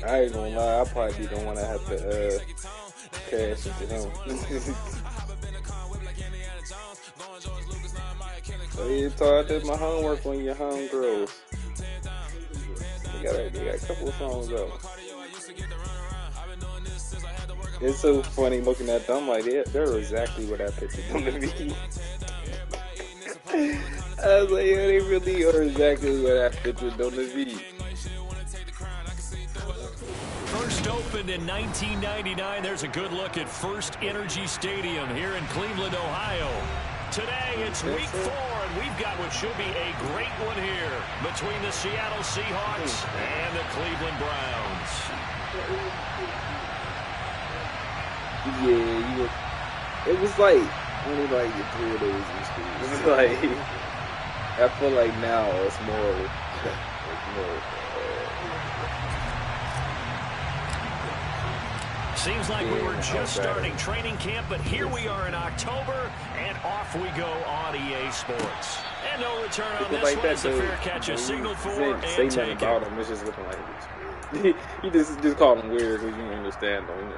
I ain't gonna lie, I'll probably be the one that have to cash it to him. So you taught did my homework on your homegirls. They got a couple of songs out. It's so funny looking at them, like they're exactly what I pictured them to be. I was like, yeah, they really are exactly what I pictured them to be. First opened in 1999. There's a good look at First Energy Stadium here in Cleveland, Ohio. Today it's week 4, and we've got what should be a great one here between the Seattle Seahawks and the Cleveland Browns. Yeah, it was like only like 3 days in school. It was like, I feel like now it's more. Seems like we were just starting training camp, but here we are in October, and off we go on EA Sports. And no return on this one. It's a fair catch, a signal for, and say take nothing about him. It's just looking like it. You just call him weird because you don't understand him.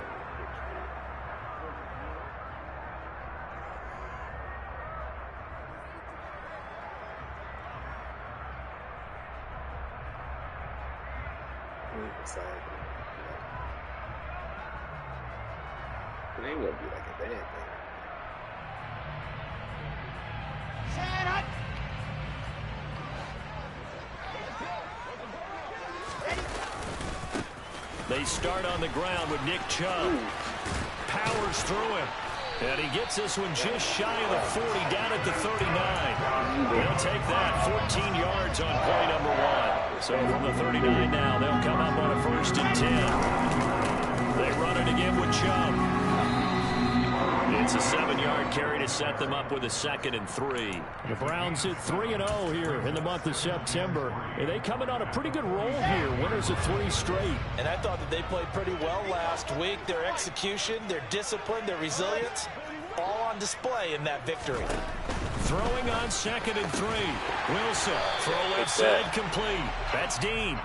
It ain't gonna be like a bad thing. They start on the ground with Nick Chubb. Powers through him. And he gets this one just shy of the 40, down at the 39. They'll take that 14 yards on play number 1. So from the 39 now, they'll come up on a 1st and 10. They run it again with Chubb. It's a 7-yard carry to set them up with a 2nd and 3. The Browns hit 3-0 here in the month of September. And they coming on a pretty good roll here. Winners of 3 straight. And I thought that they played pretty well last week. Their execution, their discipline, their resilience, all on display in that victory. Throwing on 2nd and 3. Wilson, throw left side, complete. That's Dean.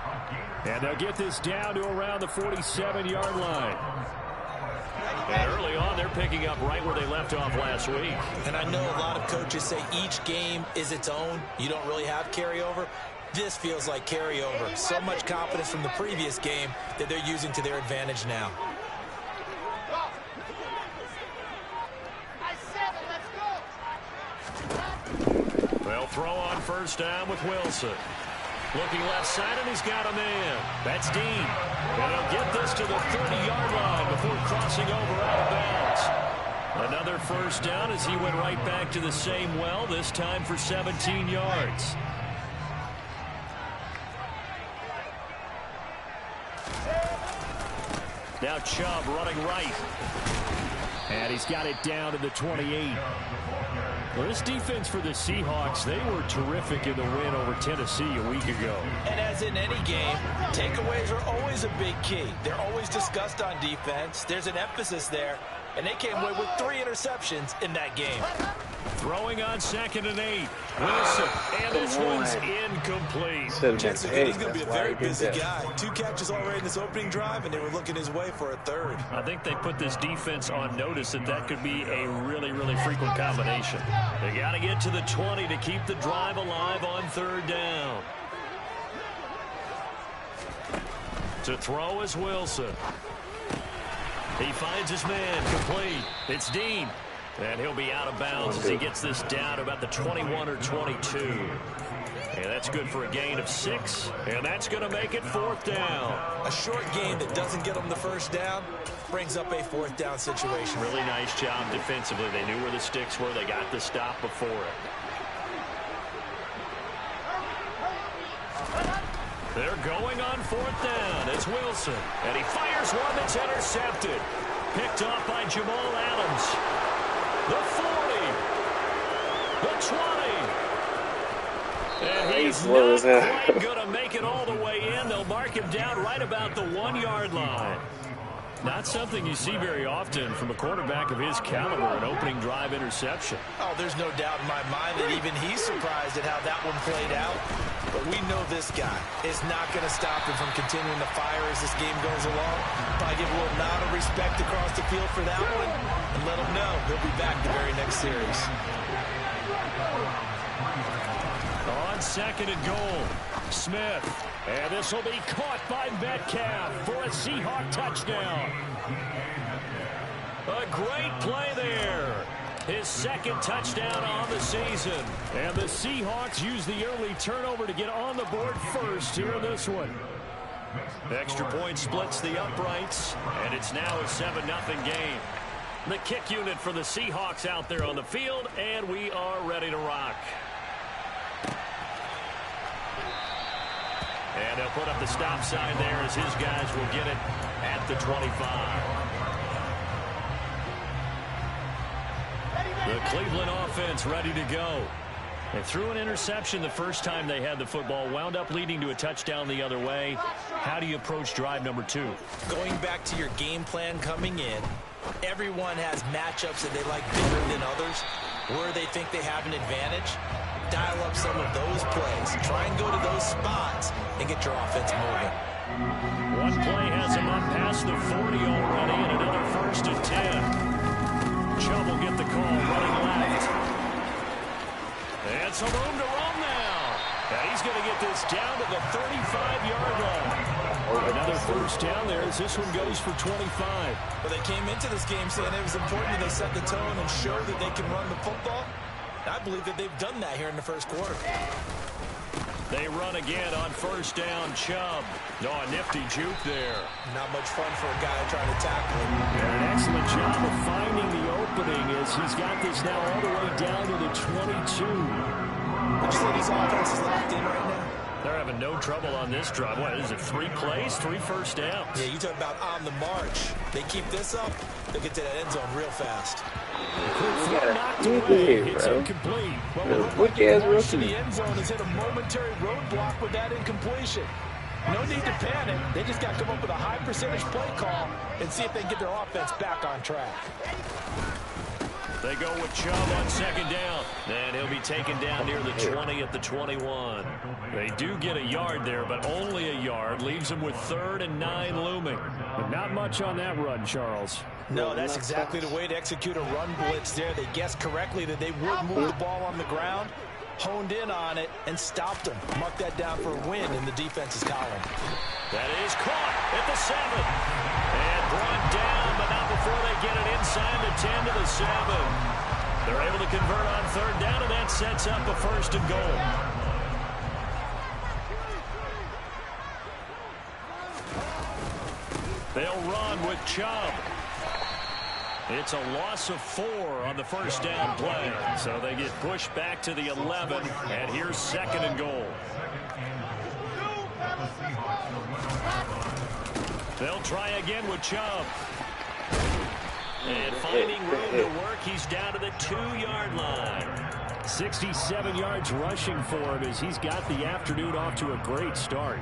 And they'll get this down to around the 47-yard line. And early on, they're picking up right where they left off last week. And I know a lot of coaches say each game is its own. You don't really have carryover. This feels like carryover. So much confidence from the previous game that they're using to their advantage now. They'll throw on 1st down with Wilson. Looking left side, and he's got a man. That's Dean. And he'll get this to the 30-yard line before crossing over out of bounds. Another 1st down as he went right back to the same well, this time for 17 yards. Now Chubb running right. And he's got it down to the 28. Well, this defense for the Seahawks, they were terrific in the win over Tennessee a week ago. And as in any game, takeaways are always a big key. They're always discussed on defense. There's an emphasis there. And they came away with 3 interceptions in that game. Throwing on 2nd and 8. Wilson, and this one's incomplete. Chances are he's going to be a very busy guy. 2 catches already in this opening drive, and they were looking his way for a 3rd. I think they put this defense on notice that could be a really, really frequent combination. They got to get to the 20 to keep the drive alive on 3rd down. To throw is Wilson. He finds his man, complete. It's Dean. And he'll be out of bounds as he gets this down to about the 21 or 22. And that's good for a gain of 6. And that's going to make it 4th down. A short gain that doesn't get them the 1st down brings up a 4th down situation. Really nice job defensively. They knew where the sticks were. They got the stop before it. They're going on 4th down. It's Wilson. And he fires one that's intercepted. Picked off by Jamal Adams. The 40. The 20. And he's not quite going to make it all the way in. They'll mark him down right about the 1-yard line. Not something you see very often from a quarterback of his caliber, an opening drive interception. Oh, there's no doubt in my mind that even he's surprised at how that one played out. But we know this guy is not going to stop him from continuing to fire as this game goes along. Probably give a little nod of respect across the field for that one and let him know he'll be back the very next series. On 2nd and goal, Smith. And this will be caught by Metcalf for a Seahawk touchdown. A great play there. His 2nd touchdown on the season. And the Seahawks use the early turnover to get on the board first here in this one. Extra point splits the uprights, and it's now a 7-0 game. The kick unit for the Seahawks out there on the field, and we are ready to rock. And they'll put up the stop sign there as his guys will get it at the 25. The Cleveland offense ready to go. They threw an interception the first time they had the football, wound up leading to a touchdown the other way. How do you approach drive number 2? Going back to your game plan coming in, everyone has matchups that they like better than others, where they think they have an advantage. Dial up some of those plays. Try and go to those spots and get your offense moving. One play has him up past the 40 already, and another 1st and 10. Chubb will get the call running left. And some room to roam now. And he's going to get this down to the 35-yard line. Another 1st down there as this one goes for 25. But they came into this game saying it was important that they set the tone and show that they can run the football. I believe that they've done that here in the 1st quarter. They run again on 1st down. Chubb. Oh, a nifty juke there. Not much fun for a guy trying to tackle him. An excellent job of finding the opening as he's got this now all the way down to the 22. Would you say these offenses locked in right now? They're having no trouble on this drive. What is it, 3 plays, 3 1st downs? Yeah, you talk about on the march. They keep this up, they'll get to that end zone real fast. Knocked away. It's incomplete. Quick ass rookie. The end zone has hit a momentary roadblock with that incompletion. No need to panic. They just got to come up with a high percentage play call and see if they can get their offense back on track. They go with Chubb on 2nd down. And he'll be taken down near the 20 at the 21. They do get a yard there, but only a yard. Leaves them with 3rd and 9 looming. But not much on that run, Charles. No, that's exactly the way to execute a run blitz there. They guessed correctly that they would move the ball on the ground, honed in on it, and stopped them. Mark that down for a win in the defense's column. That is caught at the 7. And brought down, but not before they get it inside the 10 to the 7. They're able to convert on 3rd down, and that sets up a 1st and goal. They'll run with Chubb. It's a loss of 4 on the 1st down play. So they get pushed back to the 11, and here's 2nd and goal. They'll try again with Chubb. And finding room to work, he's down to the 2-yard line. 67 yards rushing for him as he's got the afternoon off to a great start.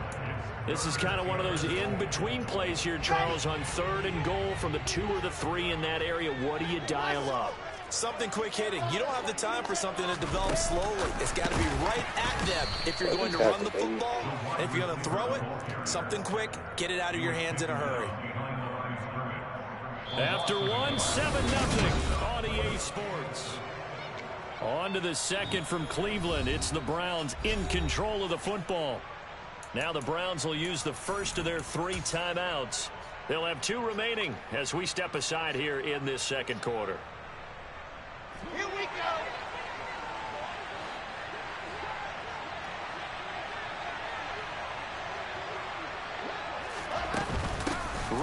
This is kind of one of those in-between plays here, Charles, on 3rd and goal from the 2 or the 3 in that area. What do you dial up? Something quick hitting. You don't have the time for something that develops slowly. It's got to be right at them if you're going to run the football. And if you're going to throw it, something quick, get it out of your hands in a hurry. After 1, 7-0 on EA Sports. On to the 2nd from Cleveland. It's the Browns in control of the football. Now the Browns will use the 1st of their 3 timeouts. They'll have 2 remaining as we step aside here in this 2nd quarter. Here we go.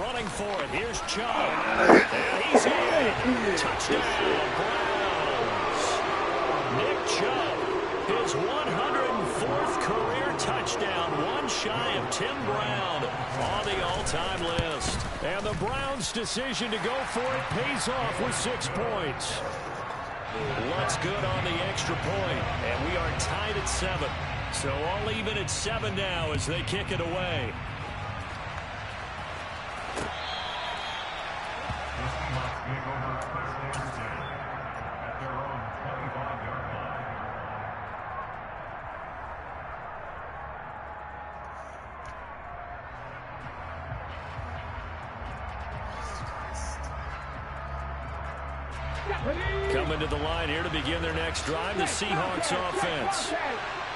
Running for it. Here's Chubb. And he's in. Touchdown, Browns. Nick Chubb, his 104th career touchdown, one shy of Tim Brown on the all-time list. And the Browns' decision to go for it pays off with 6 points. Looks good on the extra point, and we are tied at 7. So all even at 7 now as they kick it away. Coming to the line here to begin their next drive, the Seahawks offense.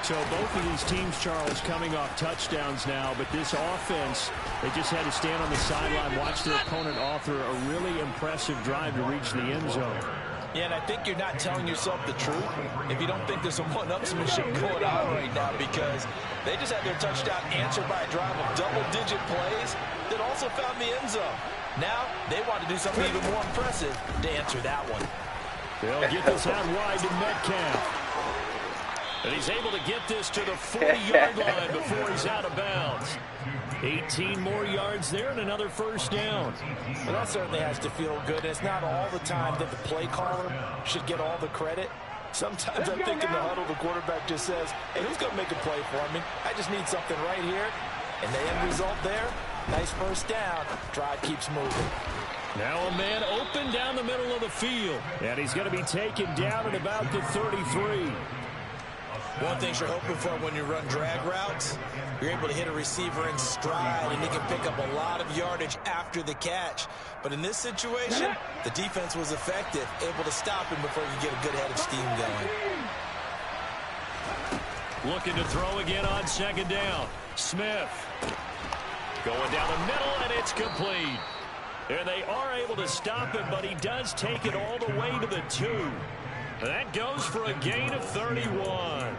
So both of these teams, Charles, coming off touchdowns now, but this offense, they just had to stand on the sideline, watch their opponent author a really impressive drive to reach the end zone. Yeah, and I think you're not telling yourself the truth if you don't think there's some one-upsmanship going on right now, because they just had their touchdown answered by a drive of double-digit plays that also found the end zone. Now, they want to do something even more impressive to answer that one. They'll get this out wide to Metcalf. And he's able to get this to the 40-yard line before he's out of bounds. 18 more yards there and another first down. Well, that certainly has to feel good. It's not all the time that the play caller should get all the credit. Sometimes I think in the huddle, the quarterback just says, hey, who's going to make a play for me? I just need something right here. And the end result there, nice first down. Drive keeps moving. Now a man open down the middle of the field. And he's going to be taken down at about the 33. One thing you're hoping for when you run drag routes, you're able to hit a receiver in stride, and he can pick up a lot of yardage after the catch. But in this situation, the defense was effective, able to stop him before you get a good head of steam going. Looking to throw again on second down. Smith going down the middle, and it's complete. And they are able to stop him, but he does take it all the way to the 2. That goes for a gain of 31.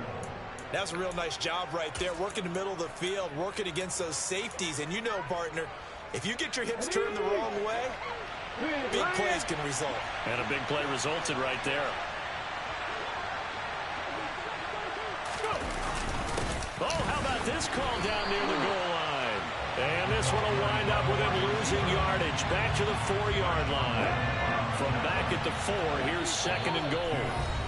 That's a real nice job right there, working the middle of the field, working against those safeties. And you know, partner, if you get your hips turned the wrong way, big plays can result. And a big play resulted right there. Oh, how about this call down near the goal line? And this one will wind up with him losing yardage back to the 4-yard line. From back at the 4, here's second and goal.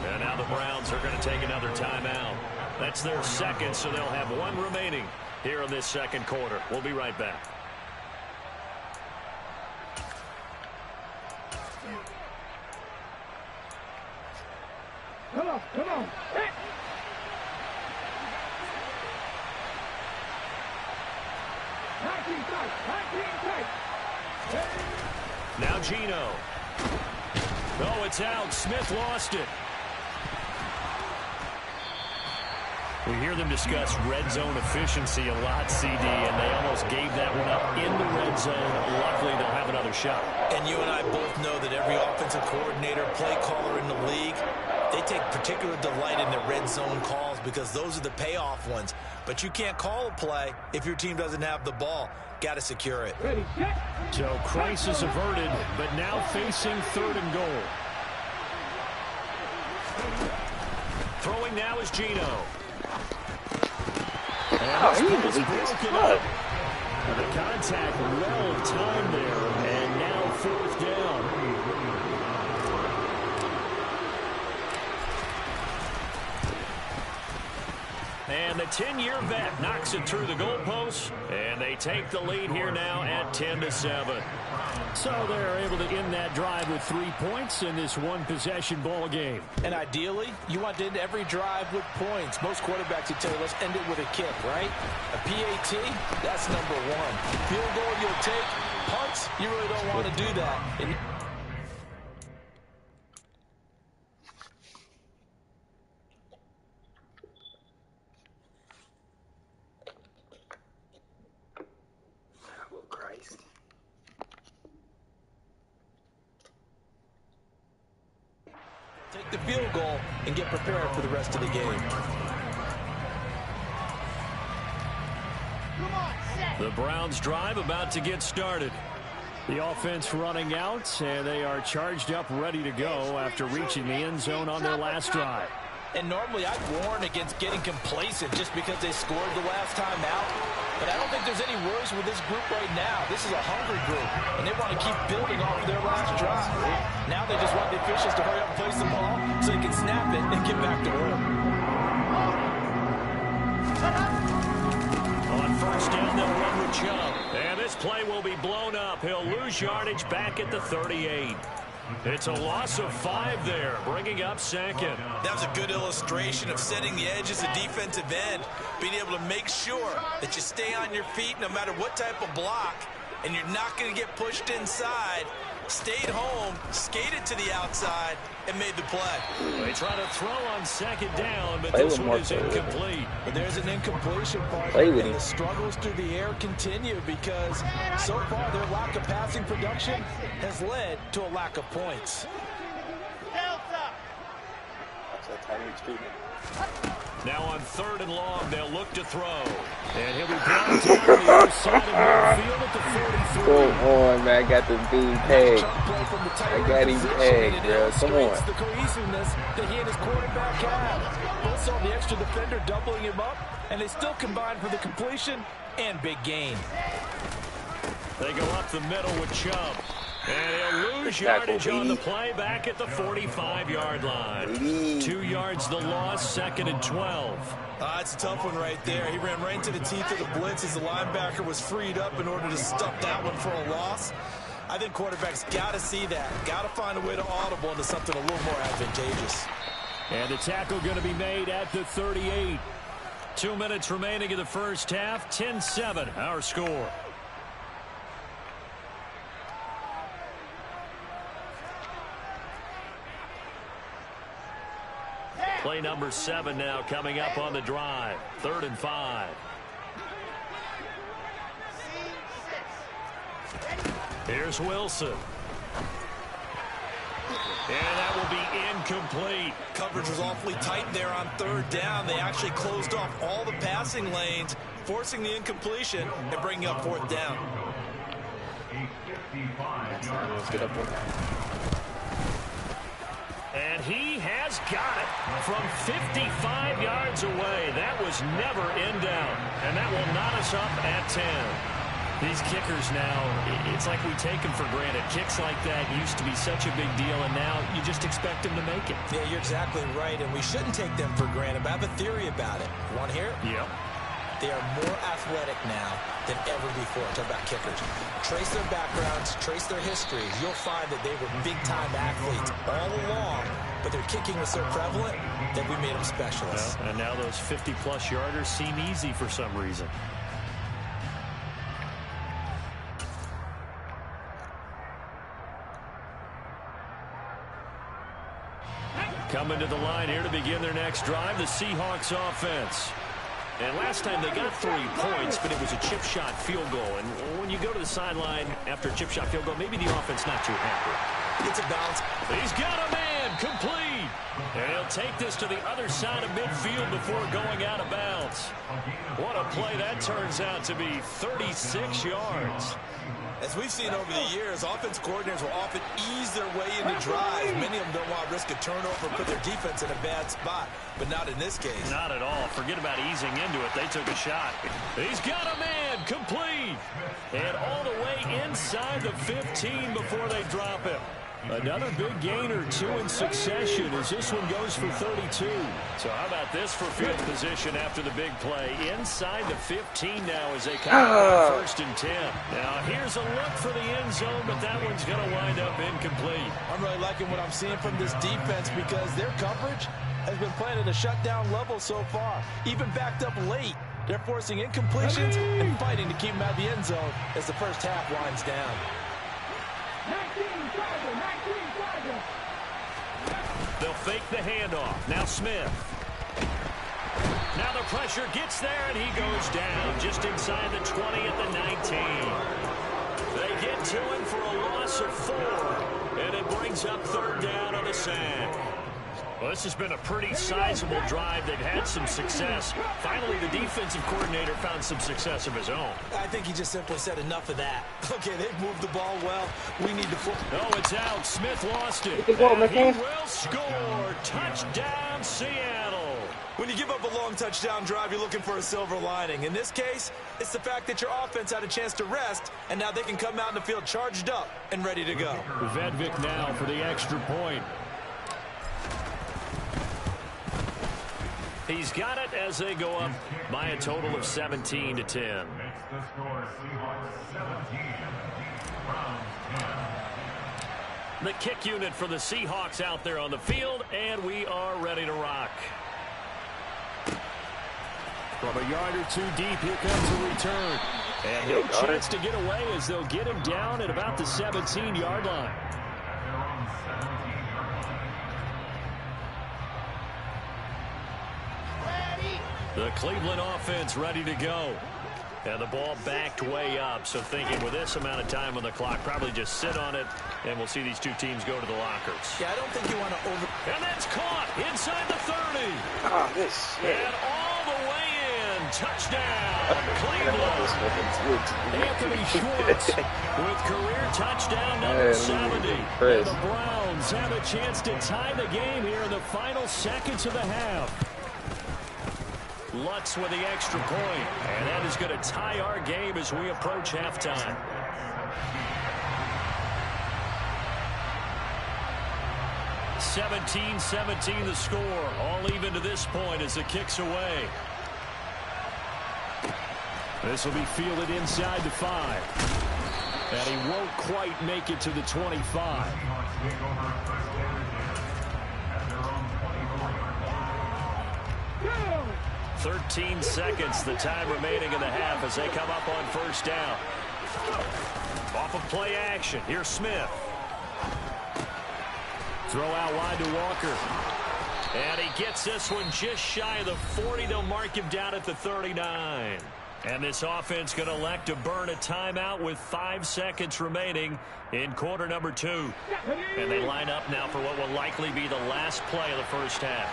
And now the Browns are going to take another timeout. That's their second, so they'll have one remaining here in this second quarter. We'll be right back. Come on, come on. Hey. Now Gino. Oh, it's out. Smith lost it. We hear them discuss red zone efficiency a lot, CD, and they almost gave that one up in the red zone. Luckily, they'll have another shot. And you and I both know that every offensive coordinator, play caller in the league, they take particular delight in their red zone calls because those are the payoff ones. But you can't call a play if your team doesn't have the ball. Got to secure it. So crisis averted, but now facing third and goal. Throwing now is Gino. Oh, he was broken up. The contact well timed there, and now fourth down. And the 10-year vet knocks it through the goalpost, and they take the lead here now at 10-7. So they're able to end that drive with 3 points in this one-possession ball game. And ideally, you want to end every drive with points. Most quarterbacks would tell you, let's end it with a kick, right? A PAT, that's number one. Field goal you'll take. Punts, you really don't want to do that. And take the field goal and get prepared for the rest of the game. The Browns drive about to get started. The offense running out, and they are charged up, ready to go after reaching the end zone on their last drive. And normally I'd warn against getting complacent just because they scored the last time out. But I don't think there's any worries with this group right now. This is a hungry group, and they want to keep building off of their last drive. Now they just want the officials to hurry up and place the ball so they can snap it and get back to work. On first down, they'll run with Chubb. And this play will be blown up. He'll lose yardage back at the 38. It's a loss of 5 there, bringing up second. That was a good illustration of setting the edge as a defensive end, being able to make sure that you stay on your feet no matter what type of block, and you're not going to get pushed inside. stayed home, skated to the outside, and made the play. They try to throw on second down, but this one is incomplete. But there's an incompletion part, and the struggles through the air continue because so far their lack of passing production has led to a lack of points. Now on 3rd and long, they'll look to throw. And he'll be brought down the other side of midfield at the 43. Come on, man. I got this dude pegged. I got him pegged, bro. Come on. The cohesiveness that he and his quarterback have. Both saw the extra defender doubling him up, and they still combined for the completion and big gain. They go up the middle with Chubb. And he'll lose yardage on the play back at the 45-yard line. 2 yards the loss, 2nd and 12. It's a tough one right there. He ran right into the teeth of the blitz as the linebacker was freed up in order to stuff that one for a loss. I think quarterbacks got to see that. Got to find a way to audible into something a little more advantageous. And the tackle going to be made at the 38. 2 minutes remaining in the first half. 10-7 our score. Play number 7 now coming up on the drive. 3rd and 5. Here's Wilson. And that will be incomplete. Coverage was awfully tight there on 3rd down. They actually closed off all the passing lanes, forcing the incompletion and bringing up 4th down. Let's get up there. And he has got it from 55 yards away. That was never in doubt. And that will knot us up at 10. These kickers now, it's like we take them for granted. Kicks like that used to be such a big deal, and now you just expect them to make it. Yeah, you're exactly right, and we shouldn't take them for granted. But I have a theory about it. You want to hear it? Yep. They are more athletic now than ever before. Talk about kickers. Trace their backgrounds, trace their histories. You'll find that they were big-time athletes all along, but their kicking was so prevalent that we made them specialists. Well, and now those 50-plus yarders seem easy for some reason. Coming to the line here to begin their next drive, the Seahawks offense. And last time they got 3 points, but it was a chip shot field goal. And when you go to the sideline after a chip shot field goal, maybe the offense not too happy. It's a bounce. He's got a man complete. And he'll take this to the other side of midfield before going out of bounds. What a play that turns out to be, 36 yards. As we've seen over the years, offense coordinators will often ease their way into drives. Many of them don't want to risk a turnover and put their defense in a bad spot, but not in this case. Not at all. Forget about easing into it. They took a shot. He's got a man complete. And all the way inside the 15 before they drop him. Another big gain or 2 in succession as this one goes for 32. So how about this for field position after the big play? Inside the 15 now as they come up 1st and 10. Now here's a look for the end zone, but that one's going to wind up incomplete. I'm really liking what I'm seeing from this defense because their coverage has been playing at a shutdown level so far. Even backed up late, they're forcing incompletions and fighting to keep them out of the end zone as the first half winds down. They'll fake the handoff. Now Smith. Now the pressure gets there, and he goes down just inside the 20 at the 19. They get to him for a loss of 4, and it brings up 3rd down on the sack. Well, this has been a pretty sizable drive. They've had some success. Finally, the defensive coordinator found some success of his own. I think he just simply said enough of that. Okay, they've moved the ball well. We need to... Oh, it's out. Smith lost it. He will score. Touchdown, Seattle. When you give up a long touchdown drive, you're looking for a silver lining. In this case, it's the fact that your offense had a chance to rest, and now they can come out in the field charged up and ready to go. Vedvik now for the extra point. He's got it as they go up by a total of 17-10. The kick unit for the Seahawks out there on the field, and we are ready to rock. From a yard or 2 deep, here comes a return. And no chance to get away as they'll get him down at about the 17-yard line. The Cleveland offense ready to go. And the ball backed way up. So thinking with this amount of time on the clock, probably just sit on it, and we'll see these two teams go to the lockers. Yeah, I don't think you want to over... And that's caught inside the 30. Ah, this shit. And all the way in. Touchdown, Cleveland. Anthony Schwartz with career touchdown number 70. And the Browns have a chance to tie the game here in the final seconds of the half. Lutz with the extra point, and that is going to tie our game as we approach halftime. (17-17) the score, all even to this point as the kick's away. This will be fielded inside the 5, and he won't quite make it to the 25. 13 seconds, the time remaining in the half as they come up on first down. Off of play action, here's Smith. Throw out wide to Walker. And he gets this one just shy of the 40. They'll mark him down at the 39. And this offense going to elect to burn a timeout with 5 seconds remaining in quarter number 2. And they line up now for what will likely be the last play of the first half.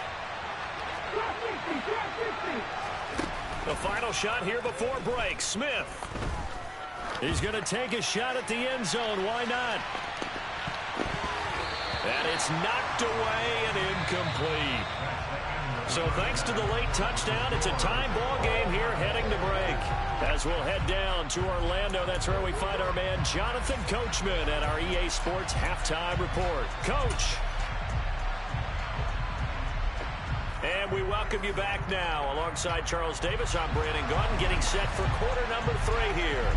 The final shot here before break. Smith. He's going to take a shot at the end zone. Why not? And it's knocked away and incomplete. So thanks to the late touchdown, it's a tie ball game here heading to break. As we'll head down to Orlando, that's where we find our man Jonathan Coachman at our EA Sports Halftime Report. Coach. And we welcome you back now. Alongside Charles Davis, I'm Brandon Gaudin, getting set for quarter number 3 here.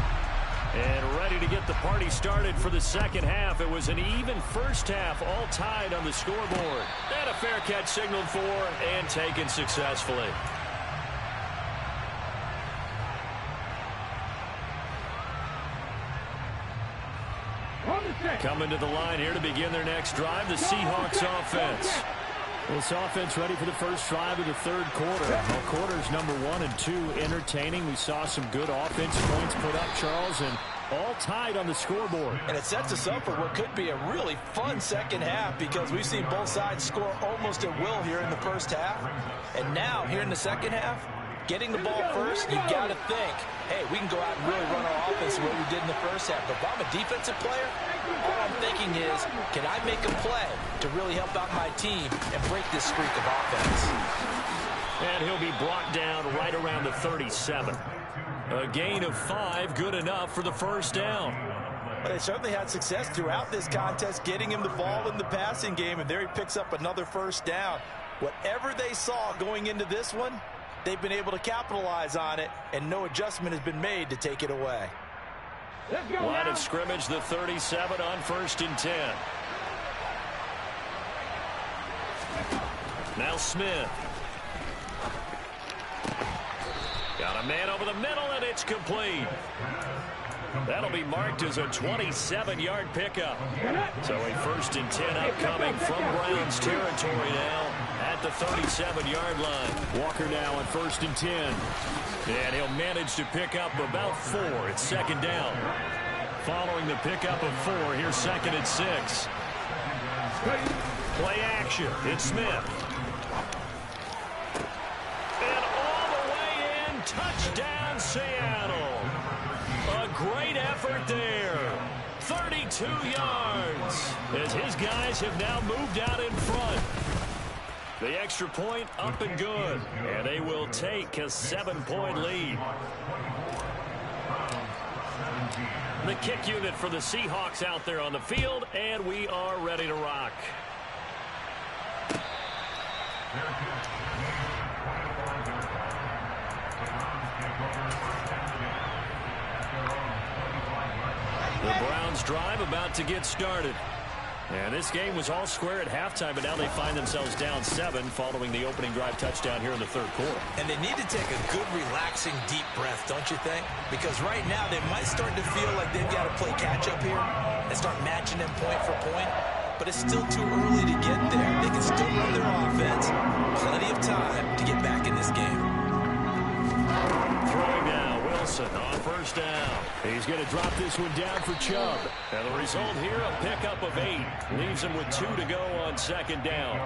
And ready to get the party started for the second half. It was an even first half, all tied on the scoreboard. And a fair catch signaled for and taken successfully. Coming to the line here to begin their next drive, the Seahawks offense. Well, this offense ready for the first drive of the third quarter. Well, quarters number 1 and 2 entertaining. We saw some good offense points put up, Charles, and all tied on the scoreboard. And it sets us up for what could be a really fun second half because we've seen both sides score almost at will here in the first half. And now, here in the second half, getting the ball first, you got to think, hey, we can go out and really run our offense the way we did in the first half. But if I'm a defensive player, all I'm thinking is, can I make a play to really help out my team and break this streak of offense? And he'll be brought down right around the 37. A gain of 5, good enough for the first down. But they certainly had success throughout this contest, getting him the ball in the passing game, and there he picks up another first down. Whatever they saw going into this one, they've been able to capitalize on it, and no adjustment has been made to take it away. Line of scrimmage, the 37 on 1st and 10. Now Smith. Got a man over the middle, and it's complete. That'll be marked as a 27-yard pickup. So a 1st and 10 upcoming from Browns territory now at the 37-yard line. Walker now on 1st and 10. And he'll manage to pick up about 4. It's 2nd down. Following the pickup of 4, here's 2nd and 6. Play action. It's Smith. And all the way in. Touchdown, Seattle. A great effort there. 32 yards. As his guys have now moved out in front. The extra point up and good. And they will take a 7-point lead. The kick unit for the Seahawks out there on the field, and we are ready to rock. The Browns drive about to get started. And this game was all square at halftime, but now they find themselves down 7 following the opening drive touchdown here in the third quarter. And they need to take a good, relaxing, deep breath, don't you think? Because right now they might start to feel like they've got to play catch-up here and start matching them point for point. But it's still too early to get there. They can still run their offense. Plenty of time to get back in this game. Throwing now, Wilson on first down. He's going to drop this one down for Chubb. And the result here, a pickup of 8. Leaves him with 2 to go on second down.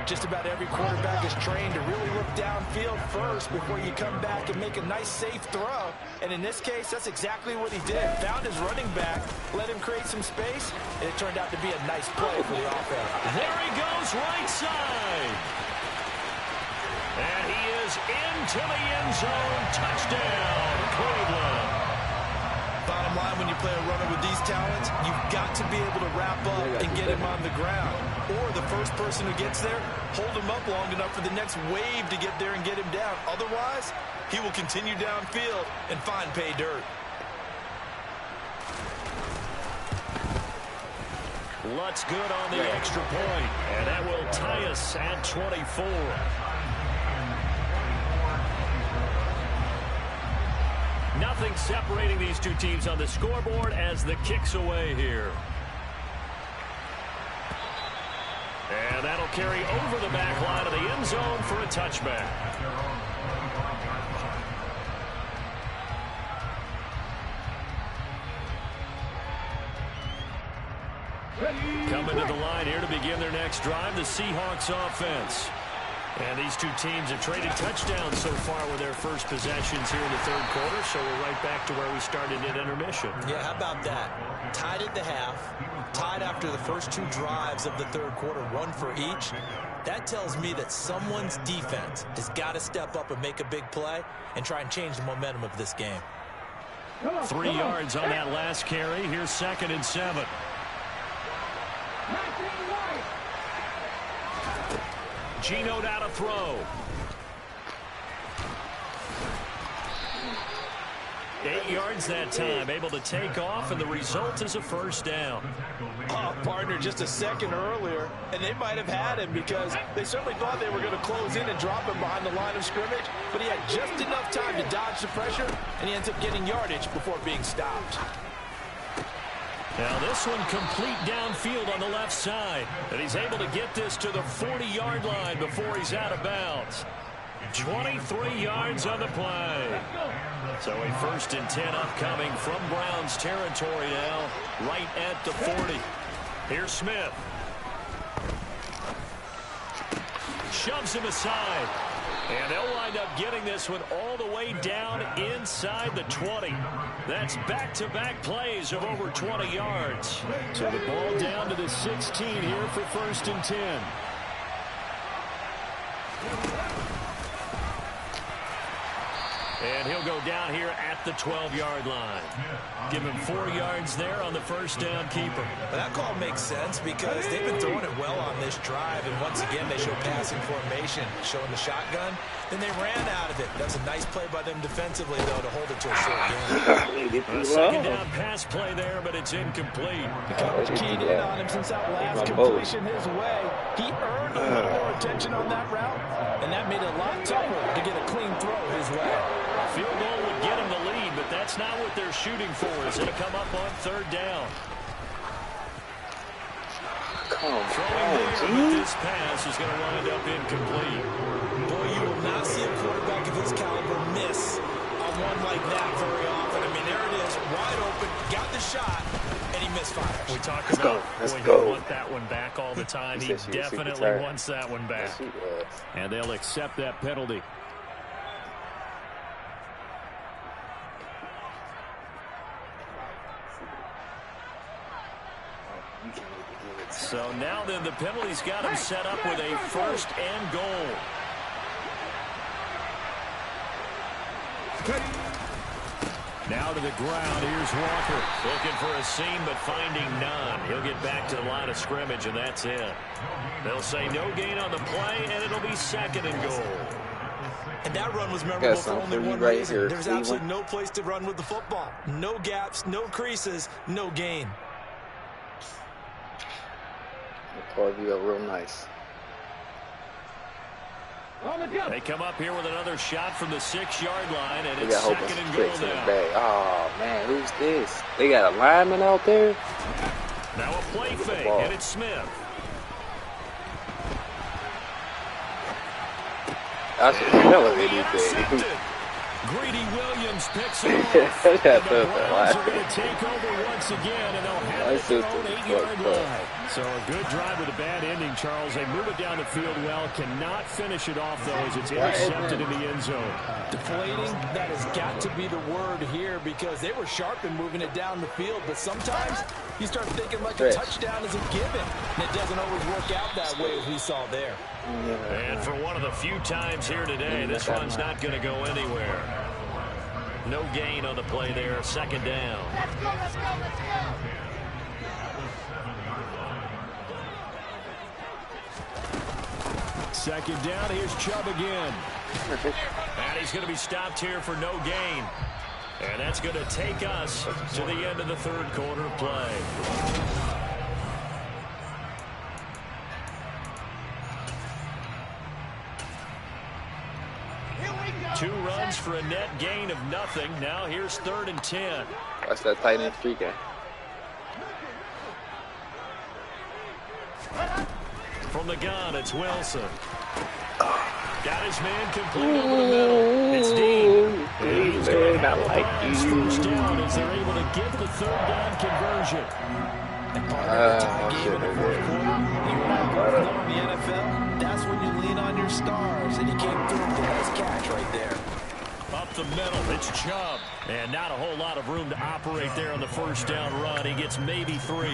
Just about every quarterback is trained to really look downfield first before you come back and make a nice, safe throw. And in this case, that's exactly what he did. Found his running back, let him create some space, and it turned out to be a nice play for the offense. There he goes, right side. And he is into the end zone. Touchdown, Cleveland. Bottom line, when you play a runner with these talents, you've got to be able to wrap up and get him on the ground. Or the first person who gets there, hold him up long enough for the next wave to get there and get him down. Otherwise, he will continue downfield and find pay dirt. Lutz good on the extra point, and that will tie us at 24. Nothing separating these two teams on the scoreboard as the kick's away here. And that'll carry over the back line of the end zone for a touchback. Coming to the line here to begin their next drive, the Seahawks offense. And these two teams have traded touchdowns so far with their first possessions here in the third quarter, so we're right back to where we started at intermission. Yeah, how about that? Tied at the half, tied after the first 2 drives of the third quarter, 1 for each. That tells me that someone's defense has got to step up and make a big play and try and change the momentum of this game. 3 yards on that last carry. Here's 2nd and 7. Geno down to throw. 8 yards that time, able to take off, and the result is a first down. Oh, partner, just a second earlier, and they might have had him because they certainly thought they were going to close in and drop him behind the line of scrimmage, but he had just enough time to dodge the pressure, and he ends up getting yardage before being stopped. Now this one complete downfield on the left side, and he's able to get this to the 40-yard line before he's out of bounds. 23 yards on the play. So a 1st and 10 upcoming from Browns territory now, right at the 40. Here's Smith. Shoves him aside. And they'll wind up getting this one all the way down inside the 20. That's back-to-back plays of over 20 yards. So the ball down to the 16 here for 1st and 10. And he'll go down here at the 12-yard line. Give him 4 yards there on the first down keeper. But that call makes sense because they've been throwing it well on this drive. And once again, they show passing formation, showing the shotgun. Then they ran out of it. That's a nice play by them defensively, though, to hold it to a short game. A second down pass play there, but it's incomplete. The coach keyed in on him since that last completion his way. He earned a little more attention on that route, and that made it a lot tougher to get a clean throw his way. Field goal would get him the lead, but that's not what they're shooting for. It's going to come up on 3rd down. But this pass is going to wind up incomplete. Boy, you will not see a quarterback of his caliber miss on one like that very often. I mean, there it is, wide open, got the shot, and he misfires. We talk about you want that one back all the time. He definitely wants that one back. And they'll accept that penalty. So now then the penalty's got him set up with a 1st and goal. Now to the ground. Here's Walker. Looking for a seam but finding none. He'll get back to the line of scrimmage and that's it. They'll say no gain on the play and it'll be 2nd and goal. And that run was memorable for only one reason. There's absolutely no place to run with the football. No gaps, no creases, no gain. Carve you up real nice. They come up here with another shot from the 6-yard line, and it's got second and goal now. Oh, man, who's this? They got a lineman out there? Now a play fake, and it's Smith. That was anything. Greedy Williams picks it off. And the Browns are going to take over once again, and they'll have it their own 8-yard line. So a good drive with a bad ending, Charles. They move it down the field well. Cannot finish it off, though, as it's intercepted in the end zone. Deflating, that has got to be the word here because they were sharp in moving it down the field. But sometimes you start thinking like a touchdown is a given. And it doesn't always work out that way as we saw there. And for one of the few times here today, this one's not going to go anywhere. No gain on the play there. Second down. Let's go, let's go, let's go. Second down. Here's Chubb again. And he's going to be stopped here for no gain. And that's going to take us to the end of the third quarter of play. Two runs for a net gain of nothing. Now here's 3rd and 10. That's that tight end streak game. From the gun, it's Wilson. Got his man complete over the middle. It's Dean. And he's going to have the Browns first down as they're able to get the 3rd down conversion. And part of the tie game in the 4th quarter, you want to go in the NFL, that's when you lean on your stars, and he came through with a nice catch right there. Up the middle, it's Chubb. And not a whole lot of room to operate there on the first down run. He gets maybe 3.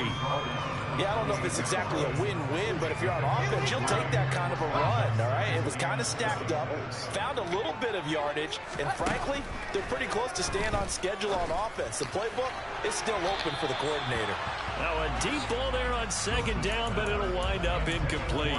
Yeah, I don't know if it's exactly a win-win, but if you're on offense, you'll take that kind of a run, all right? It was kind of stacked up, found a little bit of yardage, and frankly, they're pretty close to staying on schedule on offense. The playbook is still open for the coordinator. Now a deep ball there on 2nd down, but it'll wind up incomplete.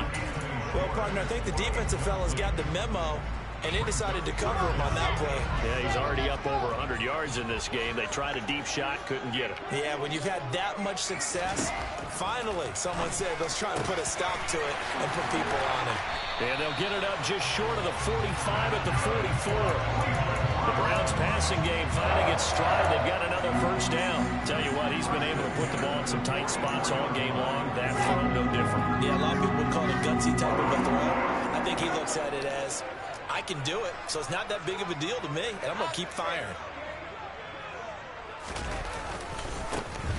Well, partner, I think the defensive fella's got the memo, and they decided to cover him on that play. Yeah, he's already up over 100 yards in this game. They tried a deep shot, couldn't get it. Yeah, when you've had that much success, finally, someone said, let's try to put a stop to it and put people on it. And they'll get it up just short of the 45 at the 44. The Browns passing game finding its stride. They've got another first down. Tell you what, he's been able to put the ball in some tight spots all game long. That throw, no different. Yeah, a lot of people would call it a gutsy type of a throw. I think he looks at it as, I can do it, so it's not that big of a deal to me, and I'm going to keep firing.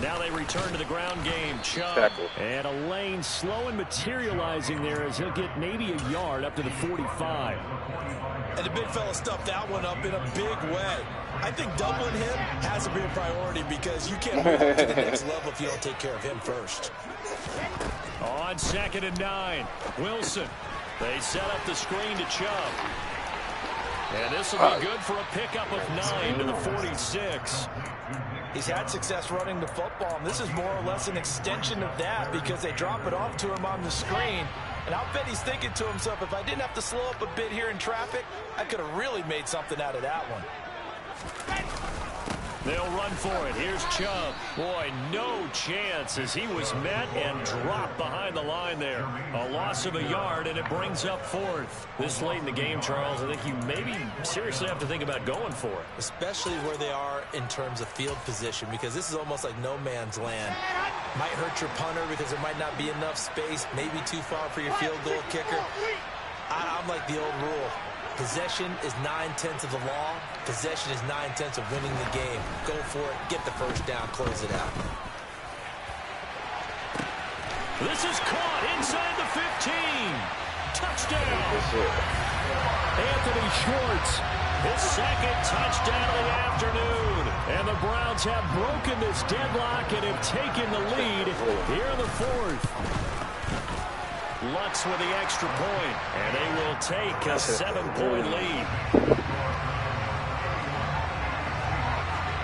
Now they return to the ground game. Chubb and a lane slow and materializing there as he'll get maybe a yard up to the 45. And the big fella stuffed that one up in a big way. I think doubling him has to be a priority because you can't move up to the next level if you don't take care of him first. On 2nd and 9, Wilson. They set up the screen to Chubb. And this will be good for a pickup of 9 to the 46. He's had success running the football, and this is more or less an extension of that because they drop it off to him on the screen. And I'll bet he's thinking to himself, if I didn't have to slow up a bit here in traffic, I could have really made something out of that one. They'll run for it. Here's Chubb. Boy, no chance as he was met and dropped behind the line there. A loss of a yard, and it brings up 4th. This late in the game, Charles, I think you maybe seriously have to think about going for it. Especially where they are in terms of field position, because this is almost like no man's land. Might hurt your punter because there might not be enough space, maybe too far for your field goal kicker. I'm like the old rule. Possession is 9/10 of the law. Possession is 9/10 of winning the game. Go for it. Get the first down. Close it out. This is caught inside the 15. Touchdown. Anthony Schwartz, his 2nd touchdown of the afternoon. And the Browns have broken this deadlock and have taken the lead here in the 4th. Lutz with the extra point, and they will take a 7-point lead.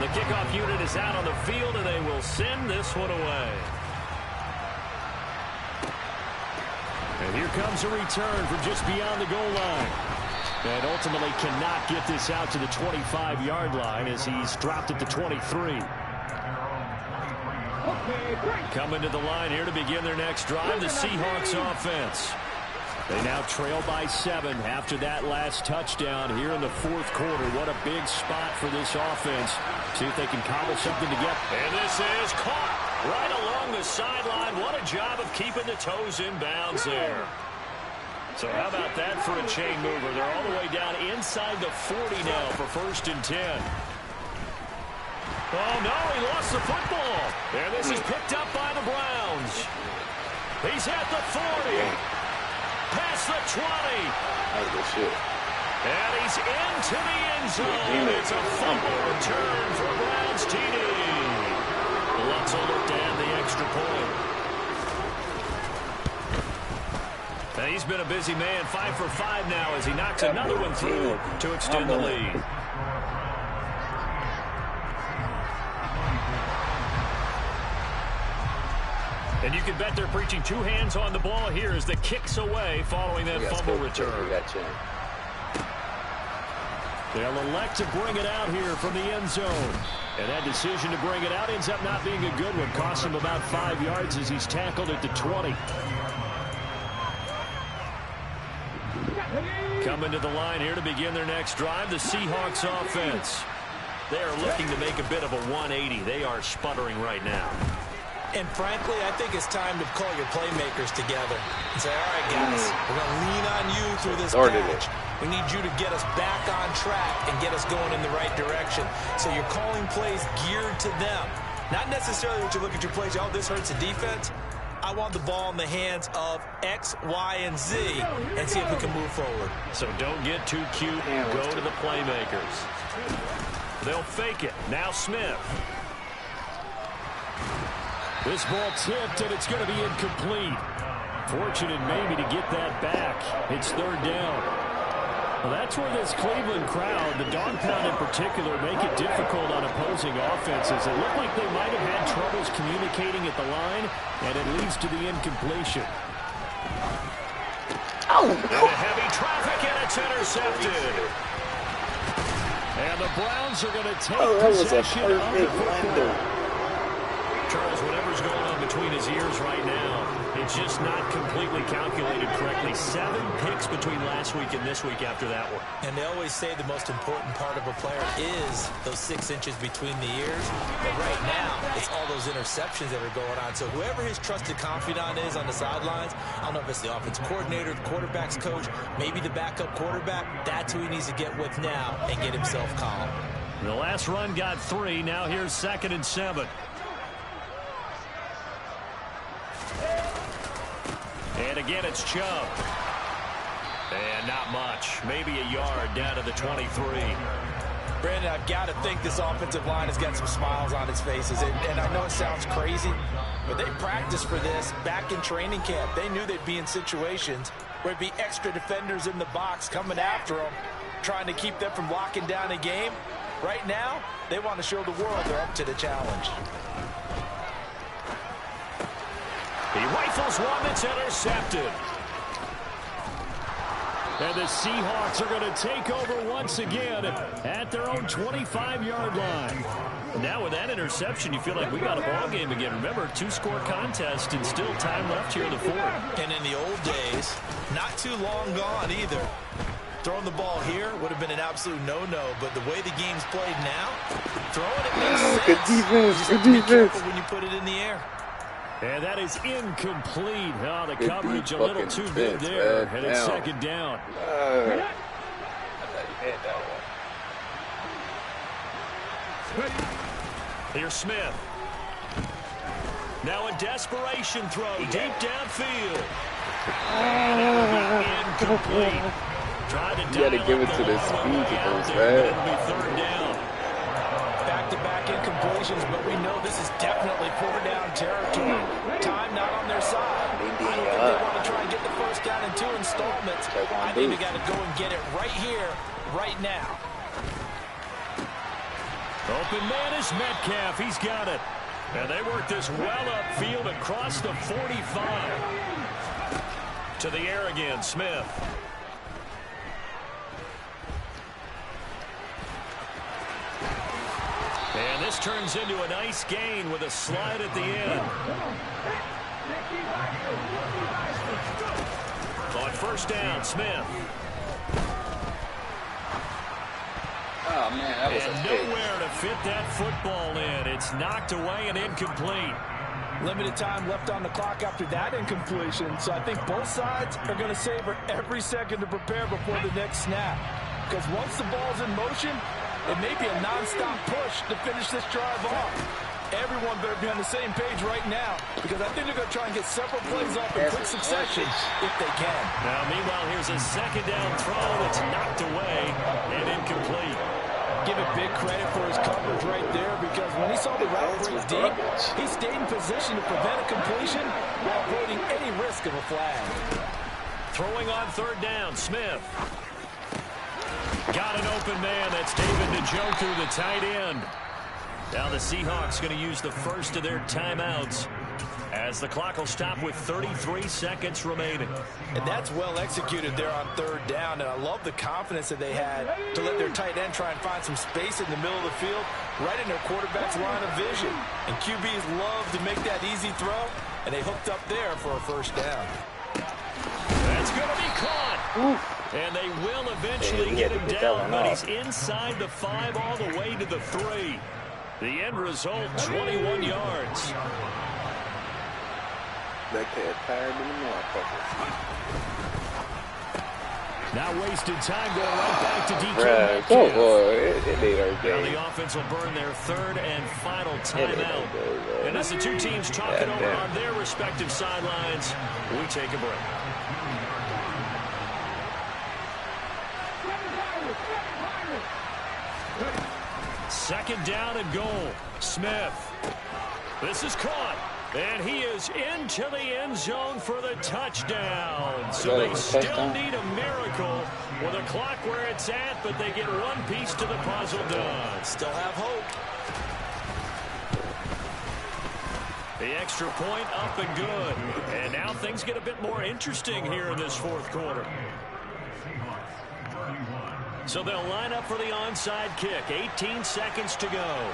The kickoff unit is out on the field, and they will send this one away. And here comes a return from just beyond the goal line. And ultimately cannot get this out to the 25-yard line as he's dropped at the 23. Coming to the line here to begin their next drive, the Seahawks offense. They now trail by 7 after that last touchdown here in the fourth quarter. What a big spot for this offense. See if they can cobble something together. And this is caught right along the sideline. What a job of keeping the toes in bounds there. So how about that for a chain mover? They're all the way down inside the 40 now for 1st and 10. Oh, no, he lost the football. And this is picked up by the Browns. He's at the 40. Past the 20. That's good shit. And he's into the end zone. It's a fumble return for Browns TD. Let's look to add the extra point. And he's been a busy man, 5 for 5 now as he knocks another one through to extend the lead. And you can bet they're preaching 2 hands on the ball here as the kick's away following that fumble return. They'll elect to bring it out here from the end zone. And that decision to bring it out ends up not being a good one. Costs him about 5 yards as he's tackled at the 20. Coming to the line here to begin their next drive, the Seahawks offense. They are looking to make a bit of a 180. They are sputtering right now. And frankly, I think it's time to call your playmakers together and say, all right, guys, we're going to lean on you through this patch. We need you to get us back on track and get us going in the right direction. So you're calling plays geared to them. Not necessarily that you look at your plays, oh, this hurts the defense. I want the ball in the hands of X, Y, and Z and see if we can move forward. So don't get too cute. Go to the playmakers. They'll fake it. Now Smith. This ball tipped, and it's going to be incomplete. Fortunate maybe to get that back. It's 3rd down. Well, that's where this Cleveland crowd, the dog pound in particular, make it difficult on opposing offenses. It looked like they might have had troubles communicating at the line, and it leads to the incompletion. Oh! And heavy traffic, and it's intercepted. And the Browns are going to take possession of the football. Charles, whatever's going on between his ears right now, it's just not completely calculated correctly. 7 picks between last week and this week after that one. And they always say the most important part of a player is those 6 inches between the ears. But right now, it's all those interceptions that are going on. So whoever his trusted confidant is on the sidelines, I don't know if it's the offense coordinator, the quarterback's coach, maybe the backup quarterback, that's who he needs to get with now and get himself calm. The last run got 3. Now here's 2nd and 7. And again, it's Chubb. And not much. Maybe a yard down to the 23. Brandon, I've got to think this offensive line has got some smiles on its faces. And I know it sounds crazy, but they practiced for this back in training camp. They knew they'd be in situations where it'd be extra defenders in the box coming after them, trying to keep them from locking down a game. Right now, they want to show the world they're up to the challenge. He rifles one that's intercepted. And the Seahawks are going to take over once again at their own 25-yard line. Now with that interception, you feel like we got a ball game again. Remember, 2-score contest and still time left here in the 4th. And in the old days, not too long gone either. Throwing the ball here would have been an absolute no-no, but the way the game's played now, throwing it makes sense. Good defense, you just have to be careful when you put it in the air. And that is incomplete. Oh, the coverage a little too good there. And it's 2nd down. Here's Smith. Now a desperation throw deep downfield. Incomplete. You got to give it to the speed to those, man. It'll be 3rd down. Back-to-back incompletions, but we know this is definitely 4-down territory. Time not on their side. I don't think they want to try and get the 1st down in 2 installments. I think they got to go and get it right here, right now. Open man is Metcalf. He's got it. And they work this well upfield across the 45. To the air again, Smith. And this turns into a nice gain with a slide at the end. On first down, Smith. Oh, man, that was and nowhere to fit that football in. It's knocked away and incomplete. Limited time left on the clock after that incompletion, so I think both sides are going to savor every second to prepare before the next snap. Because once the ball's in motion, it may be a non-stop push to finish this drive off. Everyone better be on the same page right now, because I think they're going to try and get several plays off in quick succession if they can. Now, meanwhile, here's a second down throw that's knocked away and incomplete. Give it big credit for his coverage right there, because when he saw the route break deep, he stayed in position to prevent a completion while avoiding any risk of a flag. Throwing on third down, Smith. Got an open man. That's David Njoku, the tight end. Now the Seahawks going to use the first of their timeouts as the clock will stop with 33 seconds remaining. And that's well executed there on third down, and I love the confidence that they had to let their tight end try and find some space in the middle of the field, right in their quarterback's line of vision. And QBs love to make that easy throw, and they hooked up there for a first down. That's going to be caught. Oof. And they will eventually get him down, but he's inside the 5 all the way to the 3. The end result, 21 yards. That cat tired in the motherfucker. Now wasted time going right back to DK. Oh boy, it made our game. Now the offense will burn their third and final timeout. And as the two teams talk it over on their respective sidelines, we take a break. Second down and goal. Smith. This is caught. And he is into the end zone for the touchdown. So they still need a miracle with a clock where it's at, but they get one piece to the puzzle done. Still have hope. The extra point up and good. And now things get a bit more interesting here in this fourth quarter. So they'll line up for the onside kick. 18 seconds to go.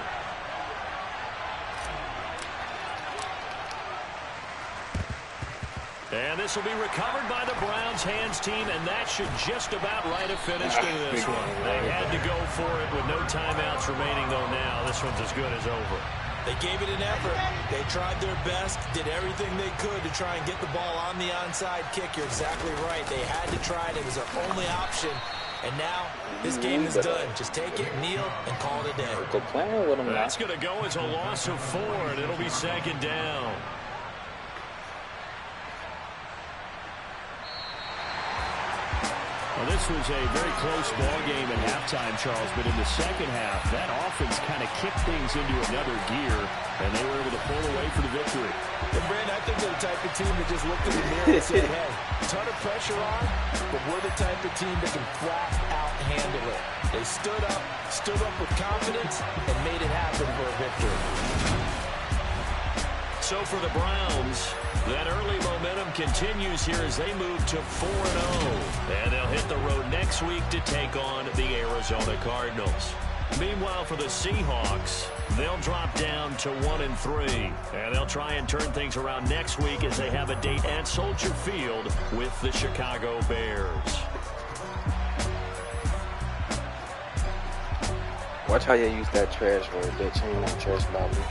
And this will be recovered by the Browns hands team, and that should just about write a finish to this one. They had to go for it with no timeouts remaining, though now this one's as good as over. They gave it an effort. They tried their best, did everything they could to try and get the ball on the onside kick. You're exactly right. They had to try it. It was their only option. And now this game is done. Just take it, kneel, and call it a day. That's going to go as a loss of 4, and it'll be second down. Well, this was a very close ball game at halftime, Charles, but in the second half, that offense kind of kicked things into another gear, and they were able to pull away for the victory. And, Brandon, I think they're the type of team that just looked in the mirror and said, hey, a ton of pressure on, but we're the type of team that can flat out handle it. They stood up with confidence, and made it happen for a victory. So for the Browns, that early momentum continues here as they move to 4-0. And they'll hit the road next week to take on the Arizona Cardinals. Meanwhile, for the Seahawks, they'll drop down to 1-3. And they'll try and turn things around next week as they have a date at Soldier Field with the Chicago Bears. Watch how you use that trash word, bitch. Ain't no trash about me.